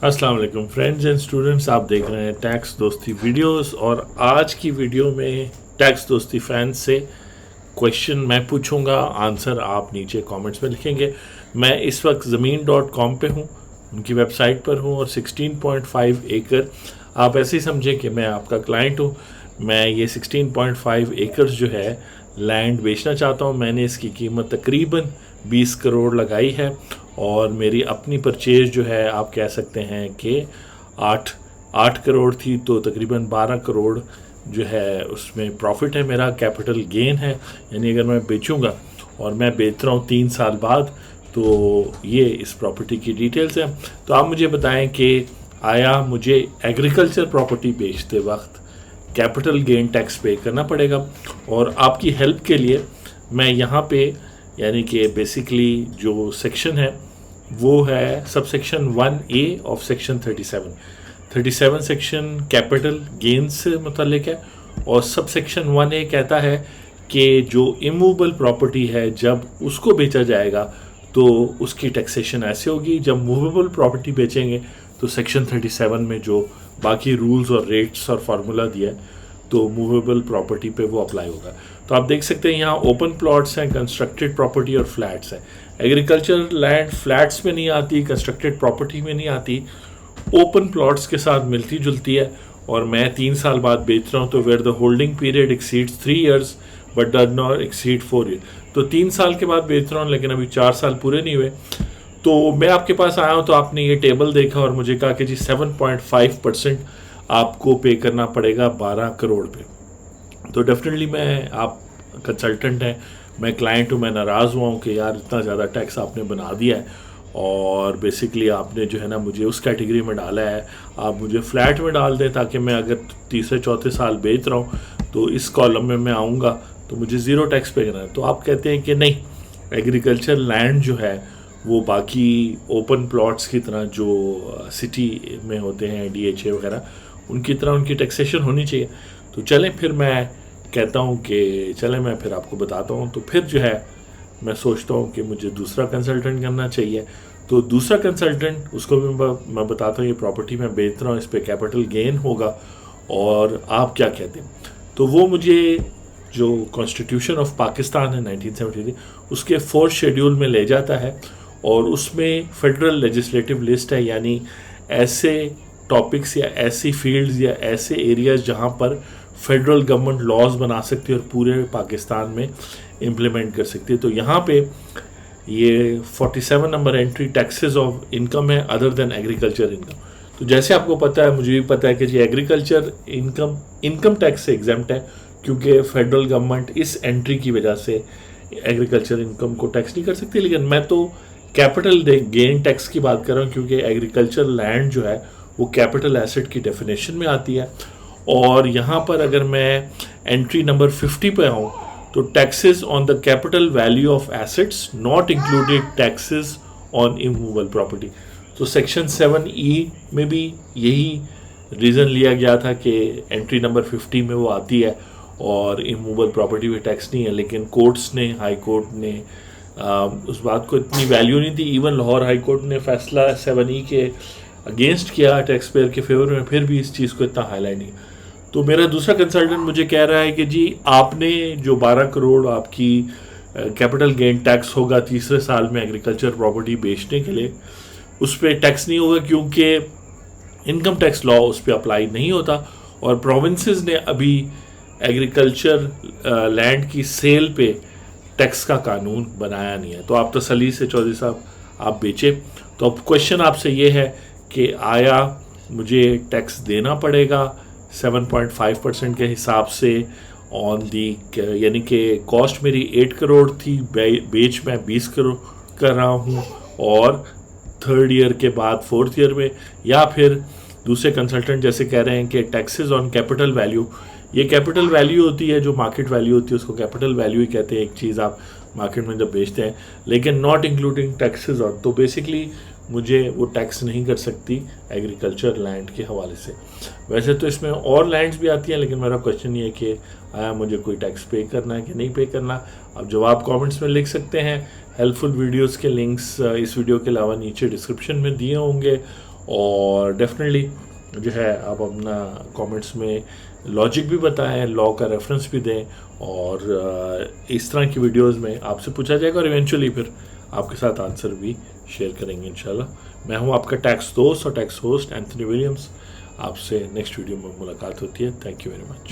अस्सलाम वालेकुम friends and students, आप देख रहे हैं टैक्स दोस्ती वीडियोस। और आज की वीडियो में टैक्स दोस्ती फैंस से क्वेश्चन मैं पूछूंगा, आंसर आप नीचे कमेंट्स में लिखेंगे। मैं इस वक्त ज़मीन.com पे हूँ, उनकी वेबसाइट पर हूँ और 16.5 एकड़, आप ऐसे ही समझें कि मैं आपका क्लाइंट हूँ। मैं ये 16.5 एकड़्स जो है लैंड बेचना चाहता हूँ। मैंने इसकी कीमत तकरीबन 20 करोड़ लगाई है और मेरी अपनी परचेज जो है आप कह सकते हैं कि 8 करोड़ थी, तो तकरीबन 12 करोड़ जो है उसमें प्रॉफिट है, मेरा कैपिटल गेन है। यानी अगर मैं बेचूंगा और मैं बेच रहा हूँ 3 साल बाद, तो ये इस प्रॉपर्टी की डिटेल्स हैं। तो आप मुझे बताएं कि आया मुझे एग्रीकल्चर प्रॉपर्टी बेचते वक्त कैपिटल गेन टैक्स पे करना पड़ेगा। और आपकी हेल्प के लिए मैं यहाँ पे यानी कि बेसिकली जो सेक्शन है वो है sub section 1A of section 37 section capital gain से मुतल्लिक है। और सब सेक्शन 1A कहता है कि जो इमूवेबल प्रॉपर्टी है जब उसको बेचा जाएगा तो उसकी टैक्सेशन ऐसे होगी, जब मूवेबल प्रॉपर्टी बेचेंगे तो सेक्शन 37 में जो बाकी रूल्स और रेट्स और फार्मूला दिया है तो मूवेबल प्रॉपर्टी पे वो अप्लाई होगा। तो आप देख सकते हैं यहाँ ओपन प्लॉट्स हैं, कंस्ट्रक्टेड प्रॉपर्टी और फ्लैट्स हैं। एग्रीकल्चर लैंड फ्लैट्स में नहीं आती, कंस्ट्रक्टेड प्रॉपर्टी में नहीं आती, ओपन प्लॉट्स के साथ मिलती जुलती है। और मैं 3 साल बाद बेच रहा हूँ, तो where the holding period exceeds 3 years but does not exceed 4 year. तो 3 साल के बाद बेच रहा हूँ, लेकिन अभी 4 साल पूरे नहीं हुए। तो मैं आपके पास आया हूँ, तो आपने ये टेबल देखा और मुझे कहा कि जी 7.5% आपको पे करना पड़ेगा 12 करोड़ पे। तो डेफिनेटली मैं, आप कंसल्टेंट हैं, मैं क्लाइंट हूँ, मैं नाराज़ हुआ हूँ कि यार इतना ज़्यादा टैक्स आपने बना दिया है और बेसिकली आपने जो है ना मुझे उस कैटेगरी में डाला है। आप मुझे फ्लैट में डाल दें ताकि मैं अगर तीसरे चौथे साल बेच रहा हूँ तो इस कॉलम में मैं आऊँगा तो मुझे ज़ीरो टैक्स पे करना है। तो आप कहते हैं कि नहीं, एग्रीकल्चर लैंड जो है वो बाकी ओपन प्लॉट्स की तरह जो सिटी में होते हैं DHA वगैरह, उनकी तरह उनकी टैक्सेशन होनी चाहिए। तो चलें फिर मैं कहता हूँ कि चलें मैं फिर आपको बताता हूँ। तो फिर जो है मैं सोचता हूँ कि मुझे दूसरा कंसल्टेंट करना चाहिए। तो दूसरा कंसल्टेंट, उसको भी मैं बताता हूँ ये प्रॉपर्टी मैं बेच रहा हूँ, इस पर कैपिटल गेन होगा और आप क्या कहते हैं। तो वो मुझे जो कॉन्स्टिट्यूशन ऑफ पाकिस्तान है 1973 उसके 4th शेड्यूल में ले जाता है और उसमें फेडरल लेजिस्लेटिव लिस्ट है, यानी ऐसे टॉपिक्स या ऐसी फील्ड्स या ऐसे एरियाज जहाँ पर फेडरल गवर्नमेंट लॉज बना सकती है और पूरे पाकिस्तान में इम्प्लीमेंट कर सकती है। तो यहाँ पे ये 47 number entry taxes of income है अदर देन एग्रीकल्चर इनकम। तो जैसे आपको पता है, मुझे भी पता है कि जी एग्रीकल्चर इनकम टैक्स से एग्जाम्प्ट है, क्योंकि फेडरल गवर्नमेंट इस एंट्री की वजह से एग्रीकल्चर इनकम को टैक्स नहीं कर सकती। लेकिन मैं तो कैपिटल गेन टैक्स की बात कर रहा हूँ, क्योंकि एग्रीकल्चर लैंड जो है वो कैपिटल एसेट की डेफिनेशन में आती है। और यहाँ पर अगर मैं एंट्री नंबर 50 पे आऊँ तो taxes on the capital value of assets not included taxes on immovable property. तो सेक्शन 7E में भी यही रीज़न लिया गया था कि एंट्री नंबर 50 में वो आती है और इमूवेबल प्रॉपर्टी पे टैक्स नहीं है। लेकिन कोर्ट्स ने, हाई कोर्ट ने उस बात को इतनी वैल्यू नहीं दी। इवन लाहौर हाई कोर्ट ने फैसला 7E के अगेंस्ट किया टैक्स पेयर के फेवर में, फिर भी इस चीज़ को इतना हाईलाइट नहीं। तो मेरा दूसरा कंसल्टेंट मुझे कह रहा है कि जी आपने जो 12 करोड़ आपकी कैपिटल गेन टैक्स होगा तीसरे साल में एग्रीकल्चर प्रॉपर्टी बेचने के लिए, उस पर टैक्स नहीं होगा क्योंकि इनकम टैक्स लॉ उस पर अप्लाई नहीं होता और प्रोविंसेस ने अभी एग्रीकल्चर लैंड की सेल पे टैक्स का कानून बनाया नहीं है। तो आप तसल्ली से चौधरी साहब आप बेचे। तो अब क्वेश्चन आपसे ये है कि आया मुझे टैक्स देना पड़ेगा 7.5% के हिसाब से ऑन दी, यानी कि कॉस्ट मेरी 8 करोड़ थी, बेच मैं 20 करोड़ कर रहा हूँ और 3rd ईयर के बाद 4th ईयर में, या फिर दूसरे कंसल्टेंट जैसे कह रहे हैं कि टैक्सेस ऑन कैपिटल वैल्यू, ये कैपिटल वैल्यू होती है जो मार्केट वैल्यू होती है, उसको कैपिटल वैल्यू ही कहते हैं एक चीज़ आप मार्केट में जब बेचते हैं, लेकिन नॉट इंक्लूडिंग टैक्सेस ऑन। तो बेसिकली मुझे वो टैक्स नहीं कर सकती एग्रीकल्चर लैंड के हवाले से। वैसे तो इसमें और लैंड्स भी आती हैं, लेकिन मेरा क्वेश्चन ये है कि आया मुझे कोई टैक्स पे करना है कि नहीं पे करना। आप जवाब कमेंट्स में लिख सकते हैं। हेल्पफुल वीडियोस के लिंक्स इस वीडियो के अलावा नीचे डिस्क्रिप्शन में दिए होंगे और डेफिनेटली जो है आप अपना कमेंट्स में लॉजिक भी बताएं, लॉ का रेफरेंस भी दें, और इस तरह की वीडियोस में आपसे पूछा जाएगा और इवेंचुअली फिर आपके साथ आंसर भी शेयर करेंगे इंशाल्लाह। मैं हूं आपका टैक्स दोस्त और टैक्स होस्ट एंथनी विलियम्स। आपसे नेक्स्ट वीडियो में मुलाकात होती है। Thank you very much.